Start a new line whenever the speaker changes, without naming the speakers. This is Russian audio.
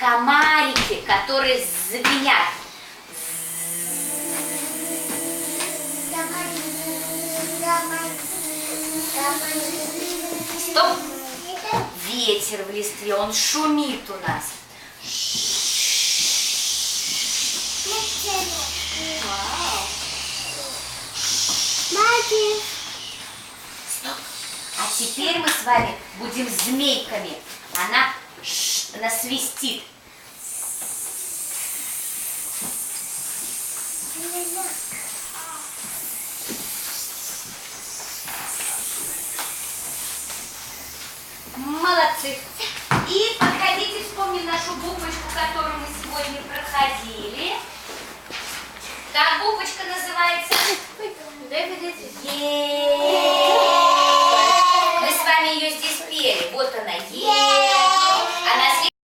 комарики, которые звенят. Стоп! Ветер в листве, он шумит у нас. Стоп! А теперь мы с вами будем змейками. Она свистит. Молодцы. И подходите, вспомним нашу буквочку, которую мы сегодня проходили. Как буквочка называется? Мы с вами ее здесь пели. Вот она.